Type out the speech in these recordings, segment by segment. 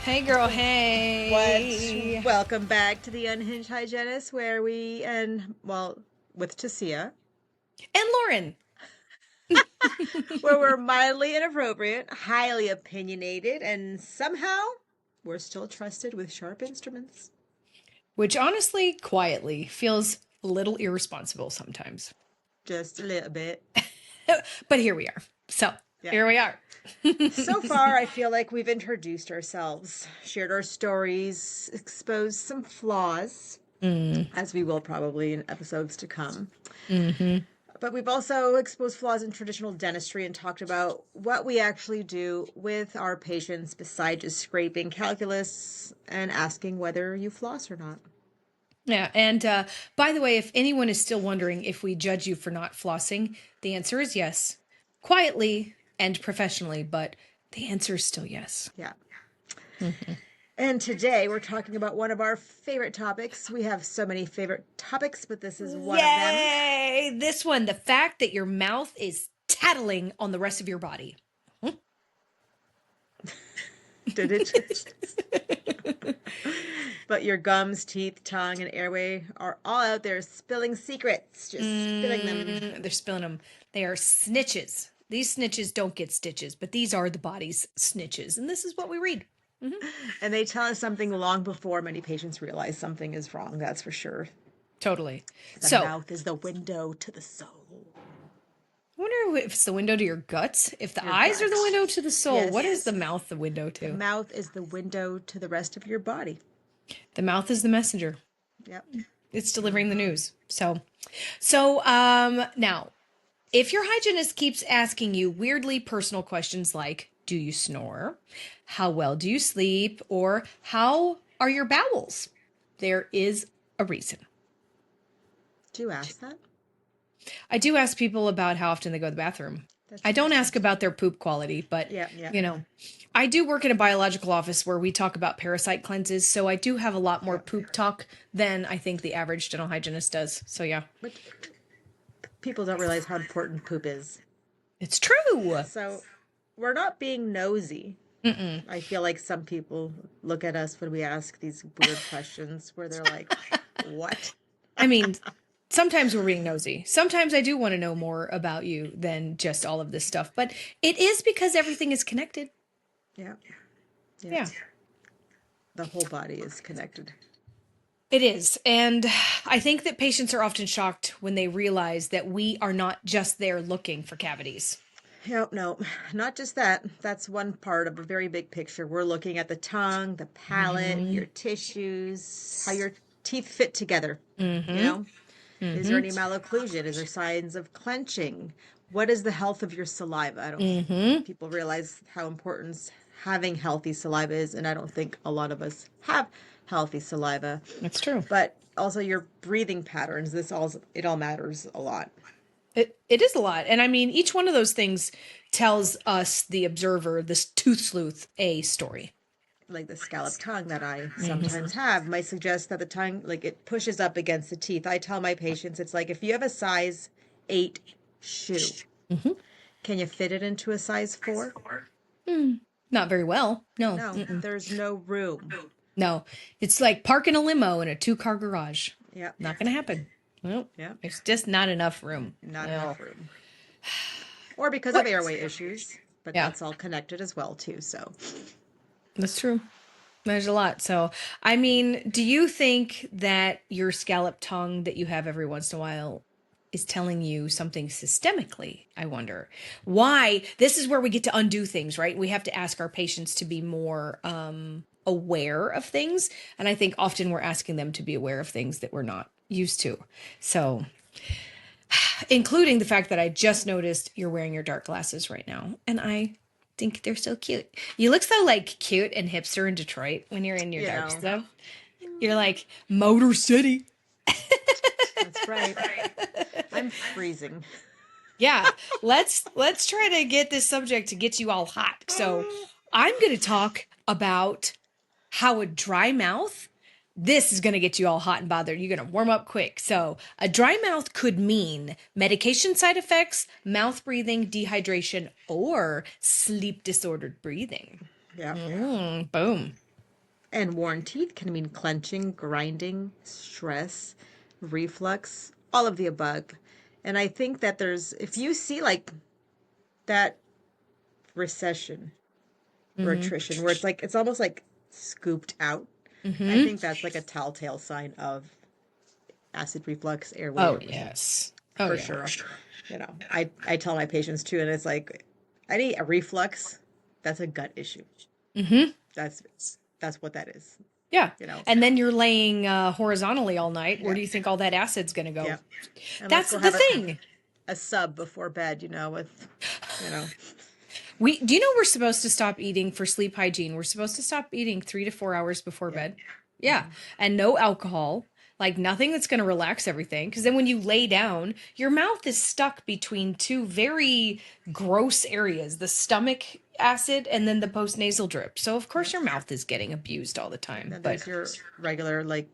Hey girl, hey. Welcome back to the Unhinged Hygienists, where with Tasia, And Lauren. where we're mildly inappropriate, highly opinionated, and somehow we're still trusted with sharp instruments. Which honestly, quietly, feels a little irresponsible sometimes. Just a little bit. But here we are. So, Yeah. here we are. So far, I feel like we've introduced ourselves, shared our stories, exposed some flaws, as we will probably in episodes to come. Mm-hmm. But we've also exposed flaws in traditional dentistry and talked about what we actually do with our patients besides just scraping calculus and asking whether you floss or not. Yeah, and by the way, if anyone is still wondering if we judge you for not flossing, the answer is yes. Quietly and professionally, but the answer is still yes. Yeah. Mm-hmm. And today we're talking about one of our favorite topics. We have so many favorite topics, but this is one of them. Yay! This one, the fact that your mouth is tattling on the rest of your body. Did it just? But your gums, teeth, tongue, and airway are all out there spilling secrets. Just spilling them. They're spilling them. They are snitches. These snitches don't get stitches, but these are the body's snitches. And this is what we read. Mm-hmm. And they tell us something long before many patients realize something is wrong, that's for sure. Totally. The mouth is the window to the soul. I wonder if it's the window to your guts. If the eyes are the window to the soul, Yes. what is the mouth the window to? The mouth is the window to the rest of your body. The mouth is the messenger. Yep. It's delivering the news. So now, if your hygienist keeps asking you weirdly personal questions like, do you snore? How well do you sleep? Or how are your bowels? There is a reason. Do you ask that? I do ask people about how often they go to the bathroom. I don't ask about their poop quality, but you know, I do work in a biological office where we talk about parasite cleanses, so I do have a lot more poop talk than I think the average dental hygienist does. So yeah. But people don't realize how important poop is. It's true. So we're not being nosy. Mm-mm. I feel like some people look at us when we ask these weird questions where they're like, what? I mean, sometimes we're being nosy. Sometimes I do want to know more about you than just all of this stuff. But it is because everything is connected. Yeah. Yeah. The whole body is connected. It is. And I think that patients are often shocked when they realize that we are not just there looking for cavities. No, not just that. That's one part of a very big picture. We're looking at the tongue, the palate, your tissues, how your teeth fit together. Mm-hmm. You know? Is there any malocclusion? Is there signs of clenching? What is the health of your saliva? I don't think people realize how important having healthy saliva is, and I don't think a lot of us have healthy saliva. That's true. But also your breathing patterns. It all matters a lot. It is a lot. And I mean, each one of those things tells us, the observer, this tooth sleuth, a story. Like the scalloped tongue that I sometimes have might suggest that the tongue, like it pushes up against the teeth. I tell my patients, it's like if you have a size 8 shoe, can you fit it into a size 4? Not very well. No. No, there's no room. No. It's like parking a limo in a 2-car garage. Yeah. Not going to happen. Nope. Yeah. There's just not enough room. Not enough room. Or because of airway issues. But that's all connected as well, too. So that's true. There's a lot. So, I mean, do you think that your scalloped tongue that you have every once in a while is telling you something systemically? I wonder why. This is where we get to undo things, right? We have to ask our patients to be more aware of things. And I think often we're asking them to be aware of things that we're not used to. So, including the fact that I just noticed you're wearing your dark glasses right now. And I think they're so cute. You look so like cute and hipster in Detroit when you're in your dark stuff. You're like Motor City. That's right. I'm freezing. Yeah, let's try to get this subject to get you all hot. So I'm going to talk about how a dry mouth, this is going to get you all hot and bothered. You're going to warm up quick. So a dry mouth could mean medication side effects, mouth breathing, dehydration, or sleep disordered breathing. Yeah. Boom. And worn teeth can mean clenching, grinding, stress, reflux, all of the above. And I think that if you see like that recession or attrition where it's almost like scooped out, I think that's like a telltale sign of acid reflux, airway Oh, yes. Oh, for yeah. sure. I tell my patients too, and it's like, any reflux, that's a gut issue. That's that's what that is. Yeah. You know. And then you're laying horizontally all night. Where Yeah. do you think all that acid's going to go? Yeah. And let's That's go the have thing. a sub before bed, with, you know. Do you know we're supposed to stop eating for sleep hygiene? We're supposed to stop eating 3 to 4 hours before Yeah. bed. Yeah. And no alcohol, like nothing that's going to relax everything. Because then when you lay down, your mouth is stuck between two very gross areas, the stomach acid and then the postnasal drip. So, of course, Yep. your mouth is getting abused all the time. Then But there's your regular like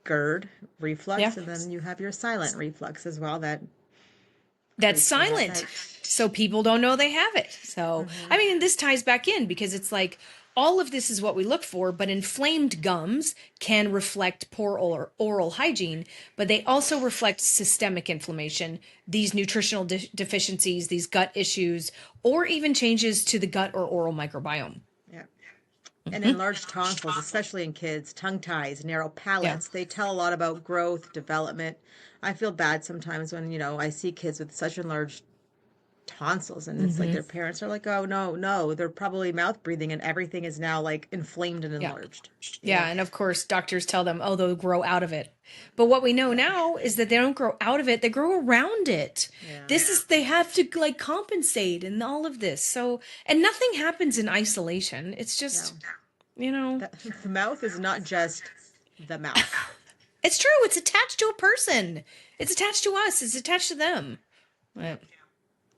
GERD yeah. reflux, and then you have your silent reflux as well that That's creeps in at silent. night. So people don't know they have it. So, I mean, this ties back in because it's like all of this is what we look for, but inflamed gums can reflect poor oral hygiene, but they also reflect systemic inflammation, these nutritional deficiencies, these gut issues, or even changes to the gut or oral microbiome. Yeah. And enlarged tonsils, especially in kids, tongue ties, narrow Yeah. palates, they tell a lot about growth, development. I feel bad sometimes when, I see kids with such enlarged tonsils, and it's like their parents are like, oh, no, no, they're probably mouth breathing and everything is now like inflamed and Yeah. enlarged. Yeah. And of course, doctors tell them, oh, they'll grow out of it. But what we know now is that they don't grow out of it, they grow around it. Yeah. They have to like compensate and all of this. So, and nothing happens in isolation. It's just, The mouth is not just the mouth. it's true. It's attached to a person, it's attached to us, it's attached to them. Right.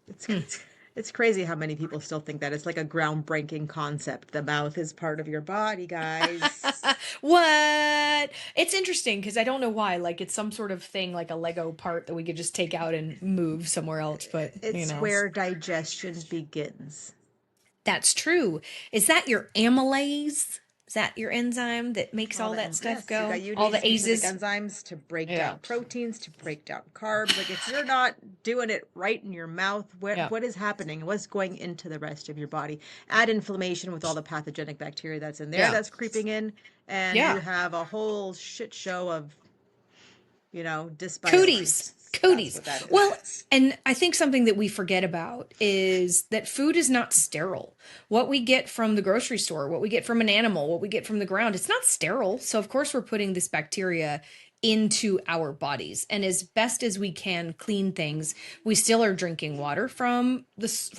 It's it's crazy how many people still think that it's like a groundbreaking concept. The mouth is part of your body, guys. What? It's interesting because I don't know why. Like it's some sort of thing, like a Lego part that we could just take out and move somewhere else. But It's where digestion begins. that's true. Is that your amylase? Is that your enzyme that makes all that stuff Yes, go? you All need the specific AZes? enzymes to break Yeah. down proteins, to break down carbs. Like if you're not doing it right in your mouth, Yeah. what is happening? What's going into the rest of your body? Add inflammation with all the pathogenic bacteria that's in there Yeah. that's creeping in, and Yeah. you have a whole shit show of, dysbiosis. Cooties. That's Cooties. what that is. Well, and I think something that we forget about is that food is not sterile. What we get from the grocery store, what we get from an animal, what we get from the ground, it's not sterile. So, of course, we're putting this bacteria into our bodies. And as best as we can clean things, we still are drinking water from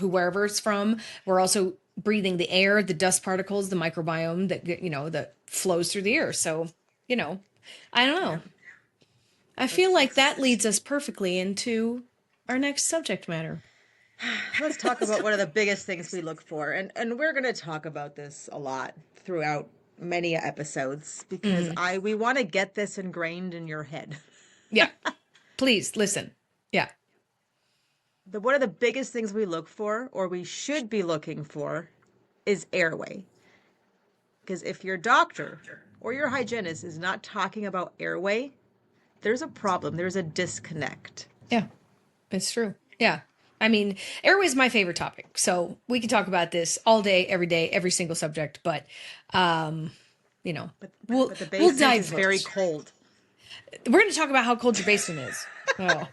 wherever it's from. We're also breathing the air, the dust particles, the microbiome that flows through the air. So, I don't know. I feel like that leads us perfectly into our next subject matter. Let's talk about one of the biggest things we look for. And we're going to talk about this a lot throughout many episodes because we want to get this ingrained in your head. Yeah. Please listen. Yeah. One of the biggest things we look for, or we should be looking for, is airway. Because if your doctor or your hygienist is not talking about airway, there's a problem. There's a disconnect. Yeah. It's true. Yeah. I mean, airway is my favorite topic. So we can talk about this all day, every single subject, but But we'll the basement dive is very cold. We're going to talk about how cold your basement is. Oh.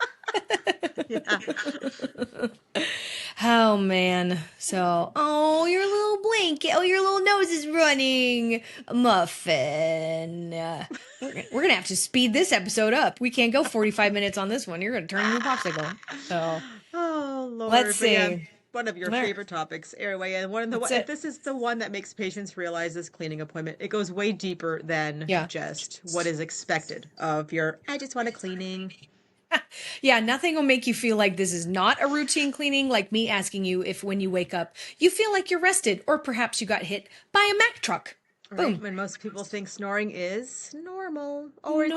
Oh man. So, your little blanket. Oh, your little nose is running. Muffin. We're gonna have to speed this episode up. We can't go 45 minutes on this one. You're gonna turn into a popsicle. So, Oh Lord. let's But yeah, see. one of your favorite topics, airway, and It. this is the one that makes patients realize this cleaning appointment. It goes way deeper than Yeah. just what is expected of your. I just want a cleaning. Yeah, nothing will make you feel like this is not a routine cleaning, like me asking you if when you wake up you feel like you're rested, or perhaps you got hit by a Mack truck. Right? Boom. When most people think snoring is normal. Oh, it's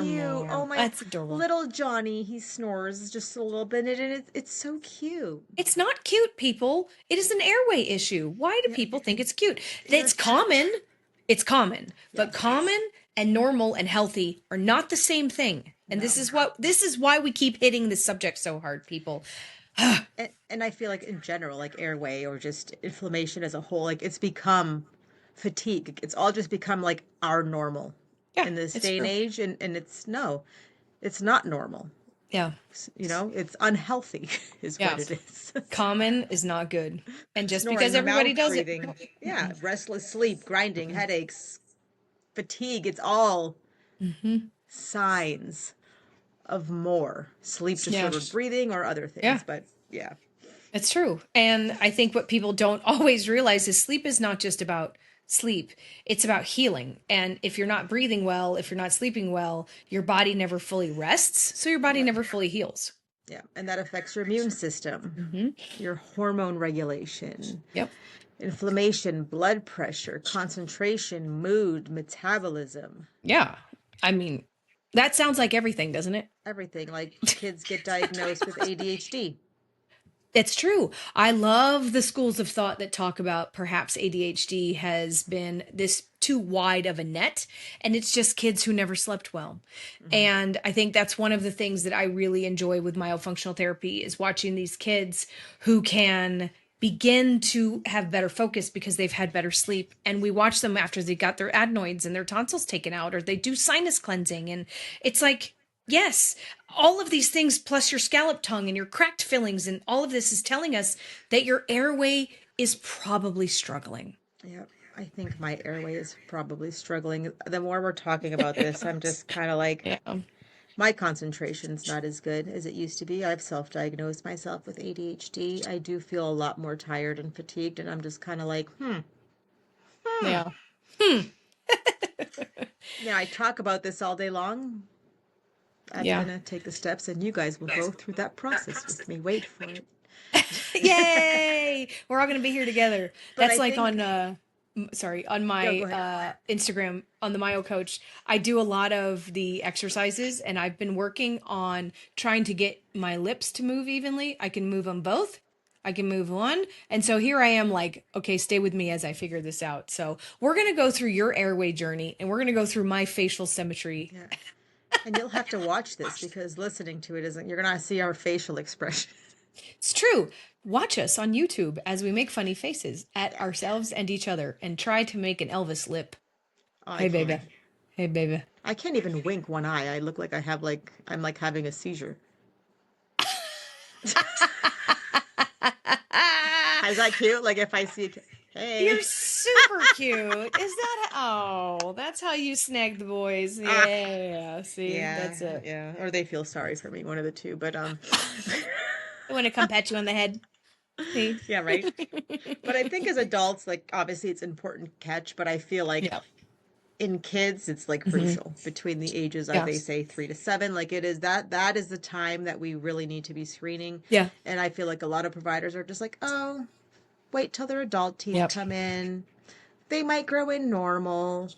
cute. Oh, my That's adorable. little Johnny, he snores just a little bit, and it's so cute. It's not cute, people. It is an airway issue. Why do people think it's cute? It's common. It's common, Yeah. but common and normal and healthy are not the same thing. And No. this is why we keep hitting this subject so hard, people. And I feel like in general, like airway or just inflammation as a whole, like it's become fatigue. It's all just become like our normal Yeah, in this it's day and true. age. And it's no, it's not normal. Yeah. You know, it's unhealthy is what Yeah. it is. Common is not good. And just because Snoring, everybody mouth does it. breathing, yeah, restless sleep, grinding, headaches, fatigue. It's all Mm-hmm. signs of more sleep Yeah. disordered breathing or other Yeah. things. But yeah, It's true. And I think what people don't always realize is sleep is not just about sleep, it's about healing. And if you're not breathing well, if you're not sleeping well, your body never fully rests. So your body yeah, never fully heals. yeah. And that affects your immune system, Mm-hmm. your hormone regulation, Yep. inflammation, blood pressure, concentration, mood, metabolism, Yeah. I mean, that sounds like everything, doesn't it? everything. Like kids get diagnosed with ADHD. It's true. I love the schools of thought that talk about perhaps ADHD has been this too wide of a net and it's just kids who never slept well. Hmm. And I think that's one of the things that I really enjoy with myofunctional therapy is watching these kids who can begin to have better focus because they've had better sleep. And we watch them after they got their adenoids and their tonsils taken out or they do sinus cleansing. And it's like, yes, all of these things, plus your scallop tongue and your cracked fillings, and all of this is telling us that your airway is probably struggling. Yeah, I think my airway is probably struggling. The more we're talking about this, I'm just kind of like, Yeah. my concentration's not as good as it used to be. I've self-diagnosed myself with ADHD. I do feel a lot more tired and fatigued, and I'm just kind of like, hmm. Yeah. Hmm. Yeah, I talk about this all day long. I'm Yeah. gonna take the steps, and you guys will go through that process with me. Wait for it. Yay! We're all going to be here together. But That's I like on think, sorry, on no, go my ahead. Instagram on the Myo Coach, I do a lot of the exercises and I've been working on trying to get my lips to move evenly. I can move them both. I can move one. And so here I am like, okay, stay with me as I figure this out. So, we're going to go through your airway journey and we're going to go through my facial symmetry. Yeah, and you'll have to watch this because listening to it isn't. You're gonna see our facial expression. It's true. Watch us on YouTube as we make funny faces at Yeah. ourselves and each other and try to make an Elvis lip. Oh, I Hey, baby. can't. Hey, baby. I can't even wink one eye. I look like I'm like having a seizure. Is that cute? Like if I see, You're hey, super cute. Is that that's how you snag the boys. ah, Yeah, see, yeah, that's it. yeah, or they feel sorry for me, one of the two. But I want to come pat you on the head. See? yeah, right. But I think as adults, like obviously it's important to catch, but I feel like Yeah. in kids it's like Hmm. crucial between the ages of Yeah. they say 3 to 7. Like it is that is the time that we really need to be screening. Yeah. And I feel like a lot of providers are just like, oh, wait till their adult teeth Yep. come in. They might grow in normal.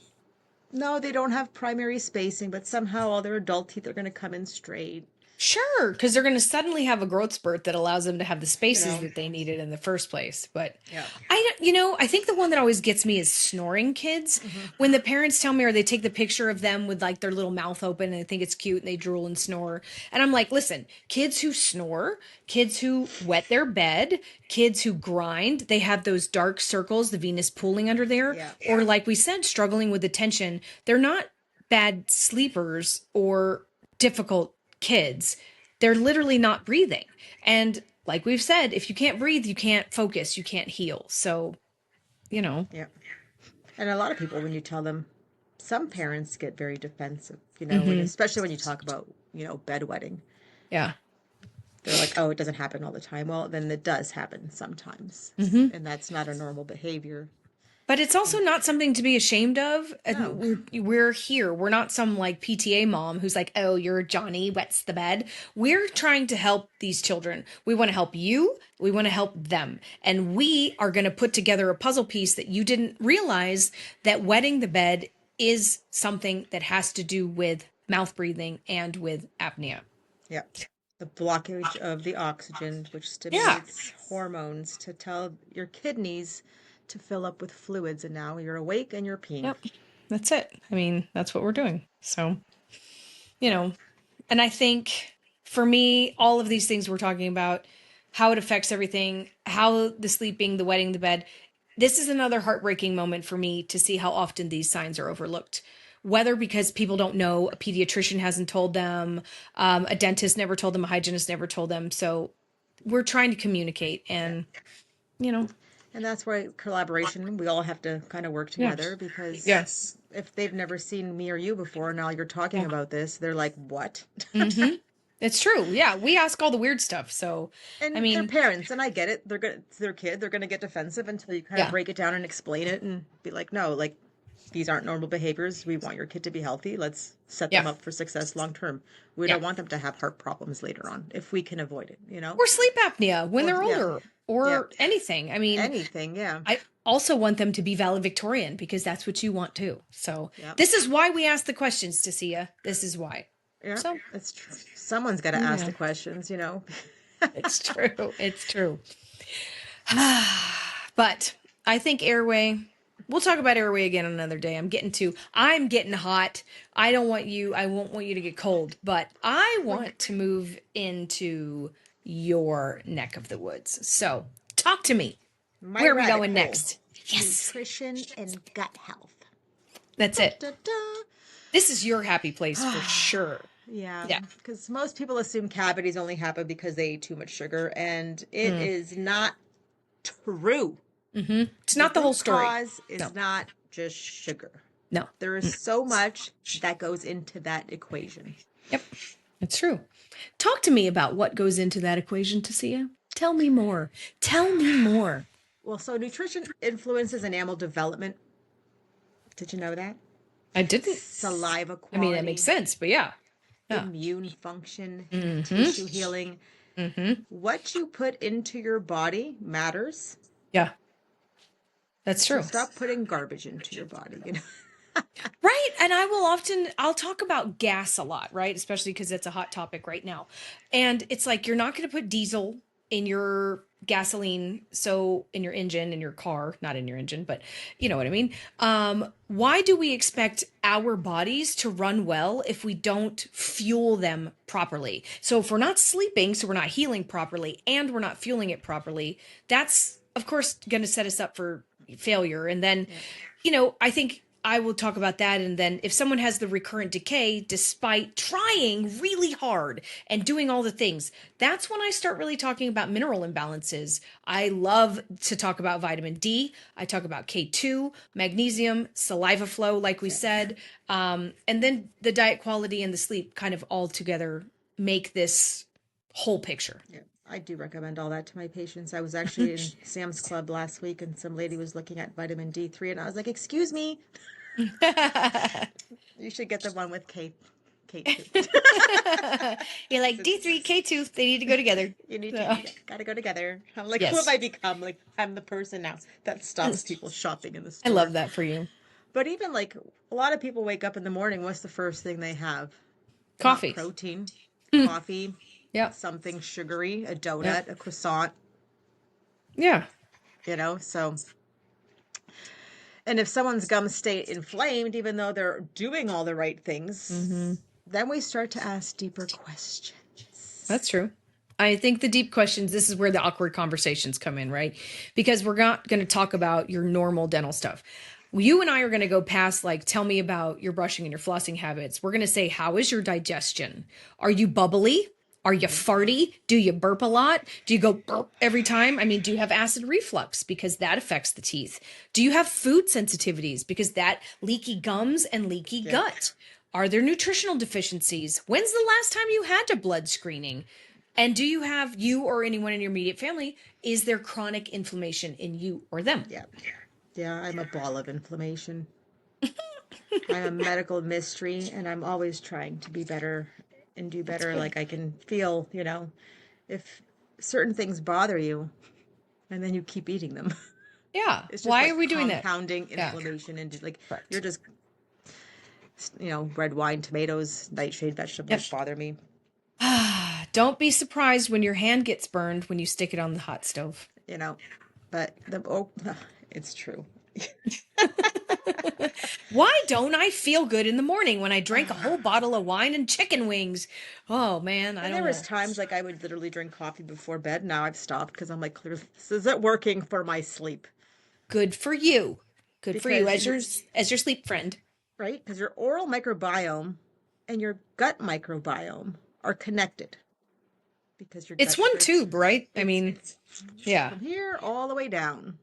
No, they don't have primary spacing, but somehow all their adult teeth are going to come in straight. Sure, because they're going to suddenly have a growth spurt that allows them to have the You spaces know? that they needed in the first place. But Yeah. I think the one that always gets me is snoring kids. Hmm. When the parents tell me or they take the picture of them with like their little mouth open and they think it's cute and they drool and snore. And I'm like, listen, kids who snore, kids who wet their bed, kids who grind, they have those dark circles, the venous pooling under there, Yeah. or like we said, struggling with attention. They're not bad sleepers or difficult kids. They're literally not breathing. And like we've said, if you can't breathe, you can't focus, you can't heal. So, you know, Yeah. And a lot of people, when you tell them, some parents get very defensive, and hmm especially when you talk about, bedwetting. yeah. They're like, oh, it doesn't happen all the time. Well, then it does happen sometimes. hmm And that's not a normal behavior. But it's also not something to be ashamed of. No. And we're here. We're not some like PTA mom who's like, oh, you're Johnny wets the bed. We're trying to help these children. We want to help you. We want to help them. And we are going to put together a puzzle piece that you didn't realize that wetting the bed is something that has to do with mouth breathing and with apnea. Yeah. The blockage of the oxygen, which Yeah. stimulates hormones to tell your kidneys to fill up with fluids, and now you're awake and you're peeing. Yep. That's it. I mean, that's what we're doing. So, you know, and I think for me, all of these things we're talking about, how it affects everything, how the sleeping, the wetting, the bed, this is another heartbreaking moment for me to see how often these signs are overlooked. Whether because people don't know, a pediatrician hasn't told them, a dentist never told them, a hygienist never told them. So we're trying to communicate and, you know, And that's why collaboration, we all have to kind of work yeah. together, because Yes. if they've never seen me or you before, now you're talking Yeah. about this, they're like, what? It's true. Yeah. We ask all the weird stuff. So, I And they're mean, parents, and I get it. They're gonna, it's their kid. They're gonna get defensive until you kind of yeah. break it down and explain it and be like, no, like these aren't normal behaviors. We want your kid to be healthy. Let's set them Yeah. up for success long term. We Yeah. don't want them to have heart problems later on if we can avoid it, you know? Or sleep apnea when Or they're yeah, older yeah, or anything. I mean, anything, yeah, I also want them to be valedictorian because that's what you want too. So yeah, this is why we ask the questions, Tasia. This is why. yeah. So It's true. Someone's got to ask yeah, the questions, you know? it's true. It's true. But I think Airway, we'll talk about Airway again another day. I'm getting hot. I won't want you to get cold, but I want to move into your neck of the woods. So talk to me. My Where are we rabbit going hole. next? Yes, Nutrition and gut health. that's Da, it. da, da. This is your happy place for sure. Yeah, Yeah. because most people assume cavities only happen because they eat too much sugar, and it is not true. It's The not the whole root story. cause No, is not just sugar. no. There is so much that goes into that equation. Yep, it's true. Talk to me about what goes into that equation, Tasia. Tell me more. Tell me more. Well, so nutrition influences enamel development. Did you know that? I didn't. Saliva I mean, that makes quality, sense, but yeah. Yeah. immune function, Mm-hmm. tissue healing. Mm-hmm. What you put into your body matters. Yeah, that's So true. stop putting garbage into your body, you know. Right. And I'll talk about gas a lot, right? Especially because it's a hot topic right now. And it's like, you're not going to put diesel in your gasoline. So in your engine, in your car, not in your engine, but you know what I mean? Why do we expect our bodies to run well if we don't fuel them properly? So if we're not sleeping, so we're not healing properly and we're not fueling it properly, that's of course going to set us up for failure. And then, I think I will talk about that. And then if someone has the recurrent decay, despite trying really hard and doing all the things, that's when I start really talking about mineral imbalances. I love to talk about vitamin D. I talk about K2, magnesium, saliva flow, like we said. And then the diet quality and the sleep kind of all together make this whole picture. Yeah, I do recommend all that to my patients. I was actually in Sam's Club last week, and some lady was looking at vitamin D3, and I was like, "Excuse me, you should get the one with K2. You're like D3, K2, they need to go together. You need to, gotta go together." I'm like, who Yes. have I become? Like, I'm the person now that stops people shopping in the I store. love that for you. But even like a lot of people wake up in the morning, what's the first thing they have? Coffee. Not protein, coffee, Yep. something sugary, a donut, Yep. a croissant, Yeah. so. And if someone's gums stay inflamed, even though they're doing all the right things, then we start to ask deeper questions. That's true. I think the deep questions, this is where the awkward conversations come in, right? Because we're not going to talk about your normal dental stuff. You and I are going to go past, like, tell me about your brushing and your flossing habits. We're going to say, how is your digestion? Are you bubbly? Are you farty? Do you burp a lot? Do you go burp every time? I mean, do you have acid reflux? Because that affects the teeth. Do you have food sensitivities? Because that leaky gums and leaky gut. Are there nutritional deficiencies? When's the last time you had a blood screening? And do you have, you or anyone in your immediate family, is there chronic inflammation in you or them? Yeah, I'm a ball of inflammation. I'm a medical mystery, and I'm always trying to be better and do better. Like, I can feel, if certain things bother you and then you keep eating them. Yeah. It's just Why like are we doing that? compounding Yeah. inflammation, and like Correct. you're just, red wine, tomatoes, nightshade vegetables bother me. Don't be surprised when your hand gets burned when you stick it on the hot stove. But it's true. Why don't I feel good in the morning when I drank a whole bottle of wine and chicken wings? Oh man, I And don't there was know. times like I would literally drink coffee before bed. Now I've stopped because I'm like, clearly this isn't working for my sleep. Good for you. Good for you Because as your sleep friend. right? Because your oral microbiome and your gut microbiome are connected because your It's gut one shirts tube, right? I it's mean, yeah. from here all the way down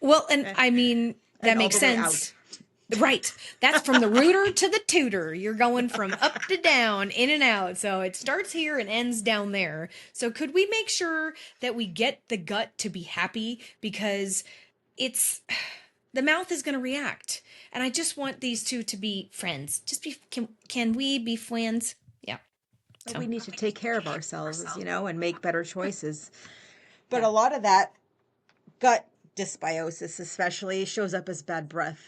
Well, and and, I mean, and that all makes the way out. sense. Right. That's from the rooter to the tutor. You're going from up to down, in and out. So it starts here and ends down there. So could we make sure that we get the gut to be happy? Because it's the mouth is going to react. And I just want these two to be friends. Just be, can we be friends? Yeah. But So, we need to take care of ourselves, and make better choices. But yeah. a lot of that gut dysbiosis especially shows up as bad breath,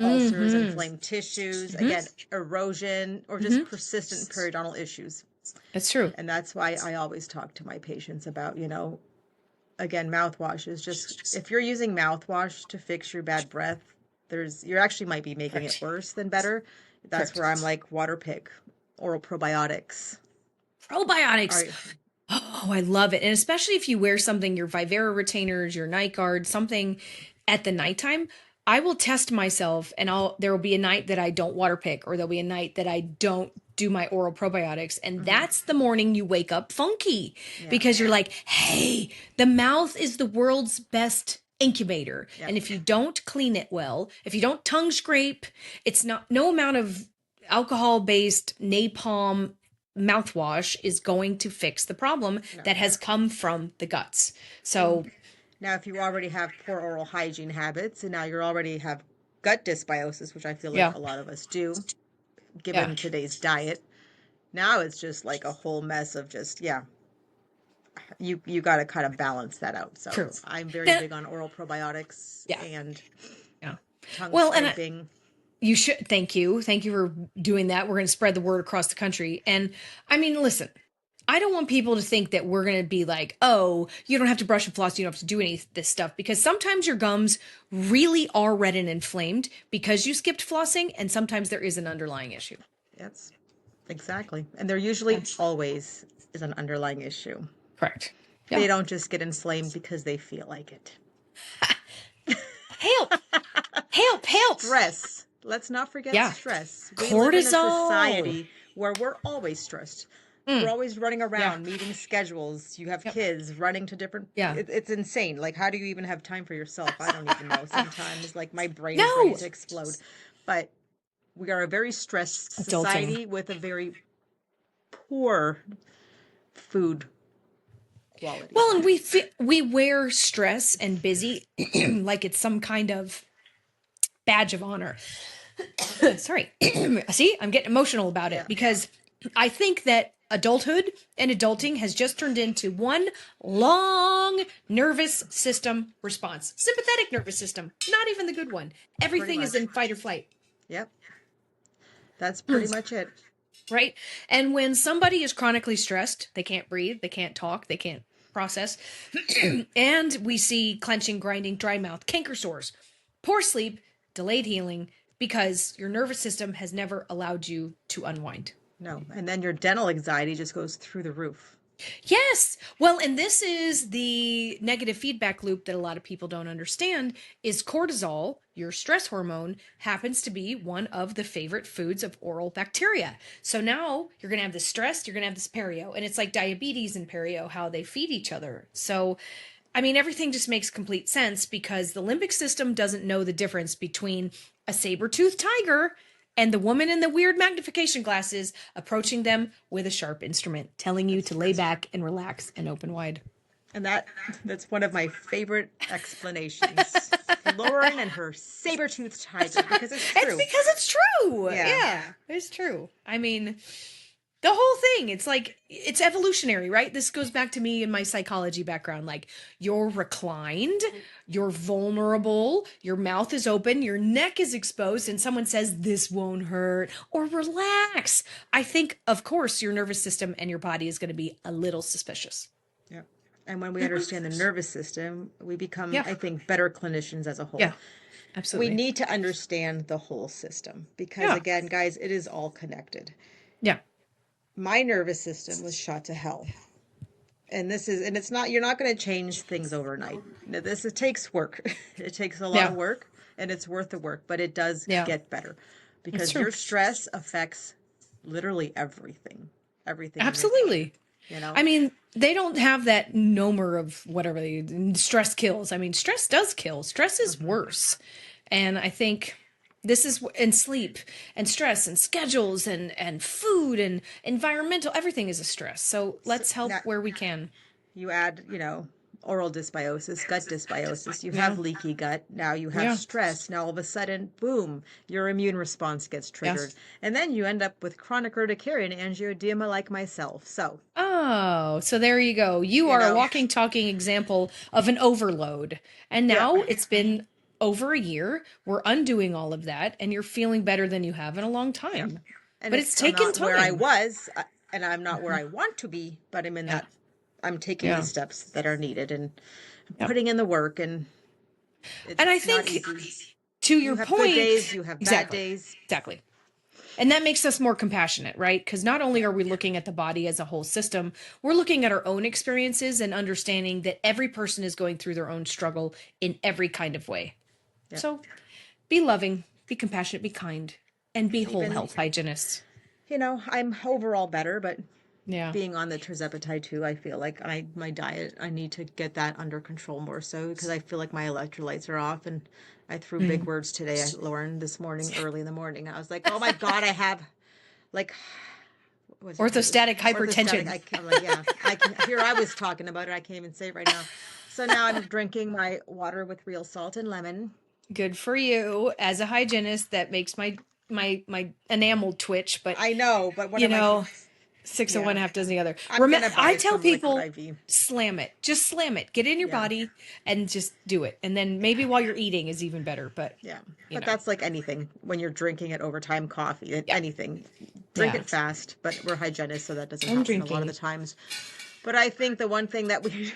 ulcers, Mm-hmm. inflamed tissues, Mm-hmm. again, erosion, or just Mm-hmm. persistent periodontal issues. That's true. And that's why I always talk to my patients about, again, mouthwash is just if you're using mouthwash to fix your bad breath, you actually might be making it Correct. worse than better. That's Correct. where I'm like water pick, oral probiotics. All Probiotics. right. Oh, I love it. And especially if you wear something, your Vivera retainers, your night guard, something at the nighttime, I will test myself and there will be a night that I don't water pick or there'll be a night that I don't do my oral probiotics. And Mm-hmm. that's the morning you wake up funky Yeah. because you're like, hey, the mouth is the world's best incubator. Yep. And if you don't clean it well, if you don't tongue scrape, it's not, no amount of alcohol based napalm mouthwash is going to fix the problem No. that has come from the guts. So, Now, if you already have poor oral hygiene habits and now you already have gut dysbiosis, which I feel like yeah, a lot of us do, yeah, given today's diet, now it's just like a whole mess of just, yeah, you got to kind of balance that out. So true. I'm very Now, big on oral probiotics yeah, and yeah. tongue Well, scraping. you should, thank you. Thank you for doing that. We're going to spread the word across the country. And I mean, listen, I don't want people to think that we're going to be like, oh, you don't have to brush and floss. You don't have to do any of this stuff because sometimes your gums really are red and inflamed because you skipped flossing. And sometimes there is an underlying issue. Yes, exactly. And there Yeah. usually always is an underlying issue. Correct. They Yeah. don't just get inflamed because they feel like it. Help, help, help. Stress. Let's not forget Yeah. stress. We live in a Cortisol. society where we're always stressed. We're Mm. always running Yeah. around, meeting schedules. You have Yep. kids running to different. Yeah. It's insane. Like, how do you even have time for yourself? I don't even know. Sometimes, like, my brain is ready No. to explode. But we are a very stressed Adulting. society with a very poor food quality. Well, and we wear stress and busy like it's some kind of badge of honor. Sorry. See, I'm getting emotional about it Yeah. because I think that adulthood and adulting has just turned into one long nervous system response. Sympathetic nervous system, not even the good one. Pretty Everything is much. in fight or flight. Yep. That's pretty much it. Right? And when somebody is chronically stressed, they can't breathe, they can't talk, they can't process, and we see clenching, grinding, dry mouth, canker sores, poor sleep, delayed healing, because your nervous system has never allowed you to unwind. No. And then your dental anxiety just goes through the roof. Yes. Well, and this is the negative feedback loop that a lot of people don't understand is cortisol, your stress hormone, happens to be one of the favorite foods of oral bacteria. So now you're going to have this stress, you're going to have this perio, and it's like diabetes and perio, how they feed each other. So, I mean, everything just makes complete sense because the limbic system doesn't know the difference between a saber-toothed tiger and the woman in the weird magnification glasses approaching them with a sharp instrument, telling you to lay back and relax and open wide. And that's one of my favorite explanations. Lauren and her saber-toothed tiger, because it's It's true. because it's true. Yeah. Yeah, it's true. I mean, the whole thing, it's like, it's evolutionary, right? This goes back to me and my psychology background. Like, you're reclined, you're vulnerable, your mouth is open, your neck is exposed, and someone says, this won't hurt, or relax. I think, of course, your nervous system and your body is going to be a little suspicious. Yeah. And when we understand the nervous system, we become, Yeah. I think, better clinicians as a Yeah. whole. We Absolutely. need to understand the whole system because, Yeah. again, guys, it is all connected. Yeah. My nervous system was shot to hell. And it's not, you're not going to change things overnight. It takes work. It takes a lot of Yeah. work, and it's worth the work, but it does Yeah. get better It's because true. your stress affects literally everything in your body, Absolutely. you know? I mean, they don't have that nomer of whatever stress kills. I mean, stress does kill. Stress is Mm-hmm. worse. And I think this is and sleep and stress and schedules and food and environmental everything is a stress. So So let's help now where we can. you add, oral dysbiosis, gut dysbiosis, you Yeah. have leaky gut, now you have Yeah. stress, now all of a sudden, boom, your immune response gets Yeah. triggered. And then you end up with chronic urticaria and angioedema like myself. So, Oh, so there you go. You you are a know, walking, talking example of an overload. And yeah, now it's been over a year. We're undoing all of that, and you're feeling better than you have in a long yeah. time. And But it's I'm taken not where I time. was, and I'm not where I want to be, but I'm in Yeah. that, I'm taking the Yeah. steps that are needed and Yep. putting in the work, and And I it's not think easy. to You your have good point, days, you have bad exactly. days. Exactly. And that makes us more compassionate, right? Because not only are we looking at the body as a whole system, we're looking at our own experiences and understanding that every person is going through their own struggle in every kind of way. Yeah. So be loving, be compassionate, be kind, and be And whole even, health hygienists. I'm overall better, but Yeah. being on the tirzepatide too, I feel like my diet, I need to get that under control more so because I feel like my electrolytes are off, and I threw big Mm. words today at Lauren this morning, early in the morning. I was like, oh my God, I have like, what was it? It was Orthostatic orthostatic. hypertension. I'm like, yeah, I can, here I was talking about it. I can't even say it right now. So now I'm drinking my water with real salt and lemon. Good for you. As a hygienist, that makes my enamel twitch, but I know, but what you am I? know, six of one, Yeah, half dozen the other. I'm gonna I buy tell some liquid people, IV. slam it. Just slam it. Get in your Yeah. body and just do it. And then Yeah. maybe while you're eating is even better. But Yeah. you But know, that's like anything when you're drinking it over time, coffee, yeah, anything. Drink yeah. it fast, but we're hygienists, so that doesn't I'm happen a lot of the drinking. times. But I think the one thing that we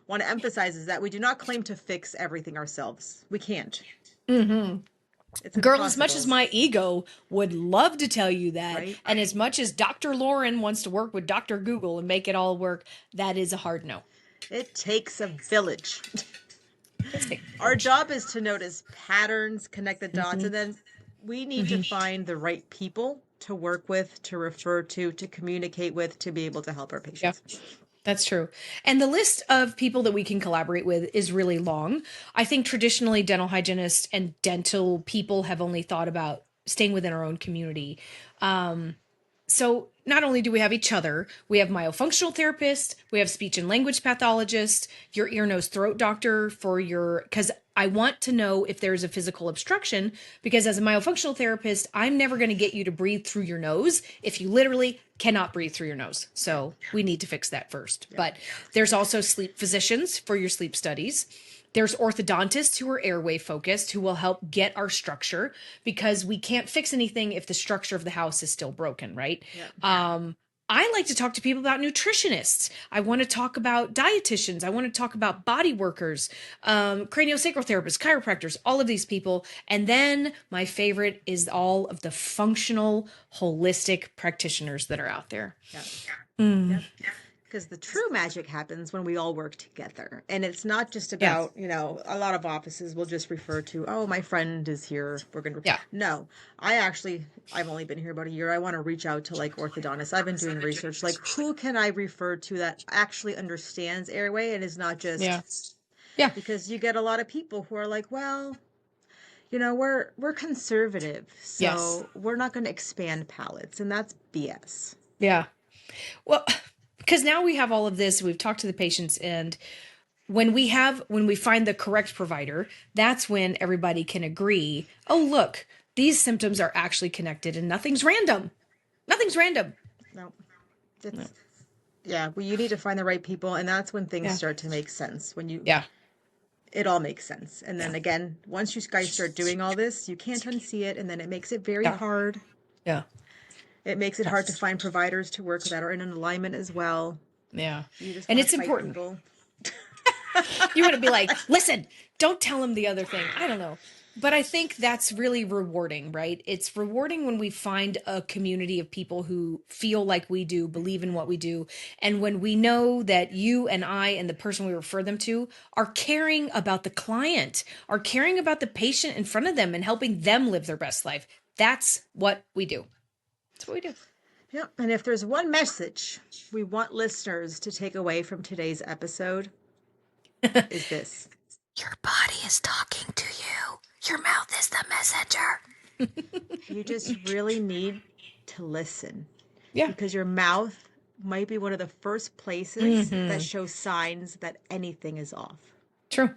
want to emphasize is that we do not claim to fix everything ourselves. We can't. Hmm. It's Girl, as much as impossible, my ego would love to tell you that, right? and as much as Dr. Lauren wants to work with Dr. Google and make it all work, that is a hard no. It takes a village. It's big Our village. job is to notice patterns, connect the dots, Hmm. and then we need to Hmm. find the right people to work with, to refer to communicate with, to be able to help our Yeah. patients. That's true. And the list of people that we can collaborate with is really long. I think traditionally dental hygienists and dental people have only thought about staying within our own community. So not only do we have each other, we have myofunctional therapists, we have speech and language pathologist, your ear, nose, throat doctor for your, because I want to know if there's a physical obstruction, because as a myofunctional therapist, I'm never going to get you to breathe through your nose if you literally cannot breathe through your nose. Yeah. So we need to fix that first. Yeah. But there's also sleep physicians for your sleep studies. There's orthodontists who are airway focused who will help get our structure because we can't fix anything if the structure of the house is still broken, right? Yeah. I like to talk to people about nutritionists. I want to talk about dietitians. I want to talk about body workers, craniosacral therapists, chiropractors, all of these people. And then my favorite is all of the functional, holistic practitioners that are out there. Yeah. Mm. Yeah. Because the true magic happens when we all work together. And it's not just Yeah. about, a lot of offices will just refer to, oh, my friend is here. We're going to. Yeah. No, I've only been here about a year. I want to reach out to like orthodontists. I've been doing research. Like, who can I refer to that actually understands airway and is not just. Yeah. Yeah. Because you get a lot of people who are like, well, we're conservative, Yes. so we're not going to expand palates. And that's BS. Yeah. Well, because now we have all of this, we've talked to the patients, and when we find the correct provider, that's when everybody can agree, oh, look, these symptoms are actually connected and nothing's random. Nothing's random. No, No. it's. Yeah, well, you need to find the right people, and that's when things Yeah. start to make sense. Yeah. It all makes sense. And Yeah. then again, once you guys start doing all this, you can't unsee it, and then it makes it very Yeah. hard. Yeah. It makes it Yeah. hard to find providers to work that are in an alignment as well. Yeah. You just And want it's to fight important. people. You wouldn't be like, listen, don't tell him the other thing. I don't know. But I think that's really rewarding, right? It's rewarding when we find a community of people who feel like we do, believe in what we do. And when we know that you and I and the person we refer them to are caring about the client, are caring about the patient in front of them and helping them live their best life. That's what we do. That's what we do. Yeah. And if there's one message we want listeners to take away from today's episode, is this. Your body is talking to you. Your mouth is the messenger. You just really need to listen. Yeah. Because your mouth might be one of the first places that show signs that anything is off. True.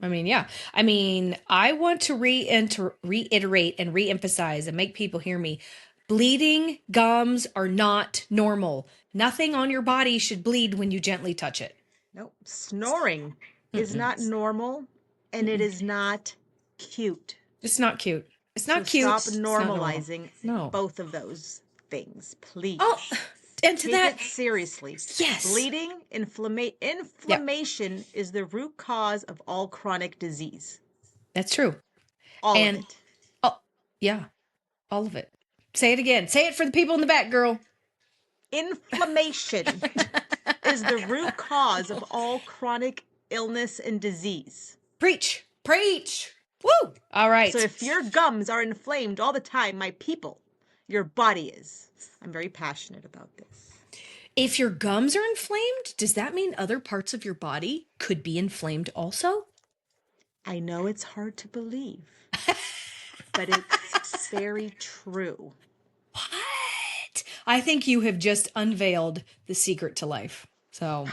I mean, yeah. I mean, I want to reiterate and reemphasize and make people hear me. Bleeding gums are not normal. Nothing on your body should bleed when you gently touch it. Nope. Snoring is not normal, and it is not cute. It's not cute. It's not cute. Stop normalizing both of those things, please. Oh, and to Take it seriously. Yes. Bleeding, inflammation is the root cause of all chronic disease. That's true. All of it. Oh, yeah. All of it. Say it again. Say it for the people in the back, girl. Inflammation is the root cause of all chronic illness and disease. Preach. Preach. Woo! All right. So if your gums are inflamed all the time, my people, your body is. I'm very passionate about this. If your gums are inflamed, does that mean other parts of your body could be inflamed also? I know it's hard to believe, but it's very true. What? I think you have just unveiled the secret to life. So,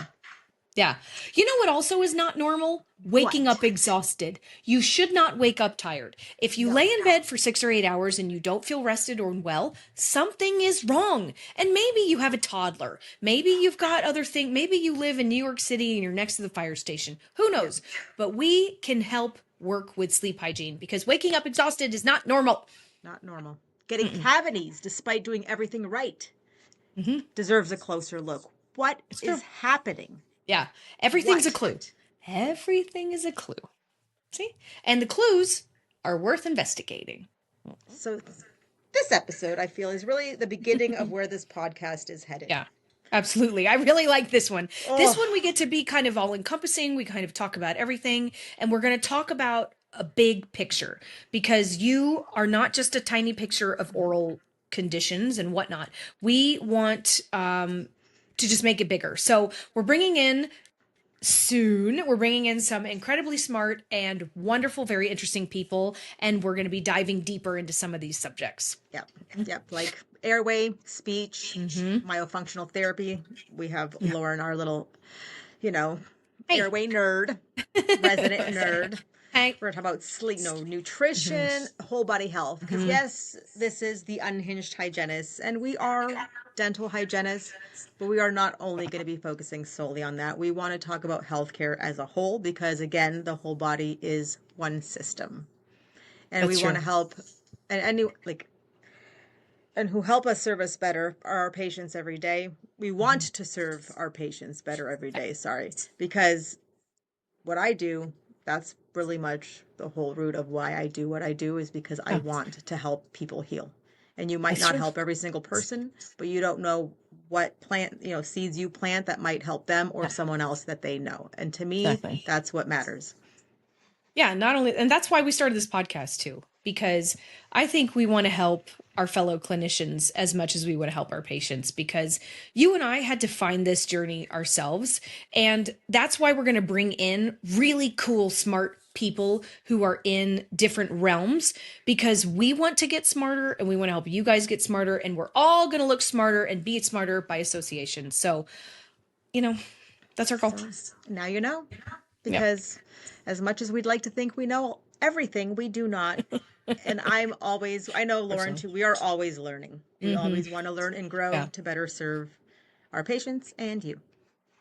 yeah. You know what also is not normal? Waking up exhausted. You should not wake up tired. If you lay in bed for 6 or 8 hours and you don't feel rested or well, something is wrong. And maybe you have a toddler. Maybe you've got other things. Maybe you live in New York City and you're next to the fire station. Who knows? But we can help work with sleep hygiene because waking up exhausted is not normal. Not normal. Getting cavities despite doing everything right deserves a closer look. What is happening? Yeah. Everything's a clue. Everything is a clue. See? And the clues are worth investigating. So this episode, I feel, is really the beginning of where this podcast is headed. Yeah, absolutely. I really like this one. Oh. This one we get to be kind of all encompassing. We kind of talk about everything. And we're going to talk about a big picture because you are not just a tiny picture of oral conditions and whatnot. We want to just make it bigger. So we're bringing in some incredibly smart and wonderful, very interesting people, and we're going to be diving deeper into some of these subjects. Yep. Like airway, speech, myofunctional therapy. We have Lauren, our little, airway nerd, resident nerd. Hey. We're talking about sleep, nutrition, whole body health. Because yes, this is the Unhinged Hygienists, and we are dental hygienists, but we are not only going to be focusing solely on that. We want to talk about healthcare as a whole because, again, the whole body is one system, and we want to help and who help us serve us better are our patients every day. We want to serve our patients better every day. Because what I do, that's really much the whole root of why I do what I do is because I want to help people heal. And you might not help every single person, but you don't know what seeds you plant that might help them or someone else that they know. And to me, that's what matters. Yeah, and that's why we started this podcast too, because I think we want to help our fellow clinicians as much as we want to help our patients, because you and I had to find this journey ourselves. And that's why we're going to bring in really cool, smart people who are in different realms, because we want to get smarter and we want to help you guys get smarter, and we're all going to look smarter and be smarter by association. So, that's our goal. So now you know, because as much as we'd like to think we know everything, we do not. And I know Lauren too, we are always learning. We always want to learn and grow to better serve our patients and you.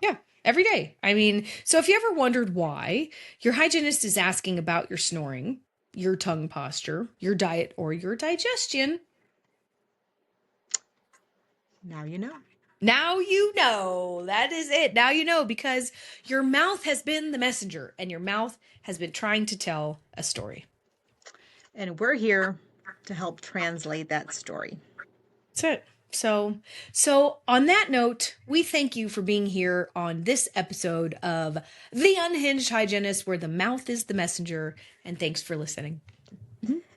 Yeah, every day. I mean, so if you ever wondered why your hygienist is asking about your snoring, your tongue posture, your diet, or your digestion, now you know. Now you know. That is it. Now you know, because your mouth has been the messenger and your mouth has been trying to tell a story. And we're here to help translate that story. That's it. So on that note, we thank you for being here on this episode of The Unhinged Hygienist, where the mouth is the messenger. And thanks for listening.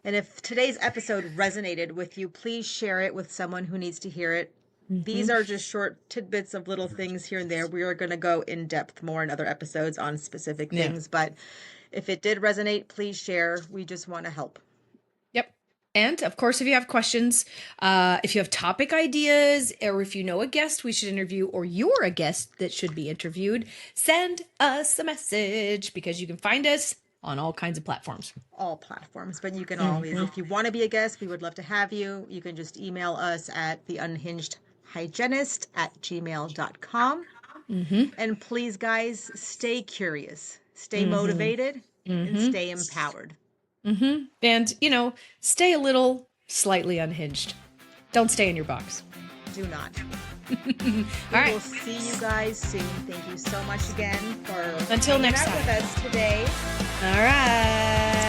And if today's episode resonated with you, please share it with someone who needs to hear it. These are just short tidbits of little things here and there. We are going to go in depth more in other episodes on specific things. But if it did resonate, please share. We just want to help. Yep. And of course, if you have questions, if you have topic ideas, or if you know a guest we should interview, or you're a guest that should be interviewed, send us a message, because you can find us on all kinds of platforms. All platforms, but you can always, if you want to be a guest, we would love to have you. You can just email us at theunhingedhygienist@gmail.com. And please, guys, stay curious, stay motivated, and stay empowered. And, stay a little slightly unhinged. Don't stay in your box. Do not. All right. We'll see you guys soon. Thank you so much again for until next time with us today. All right.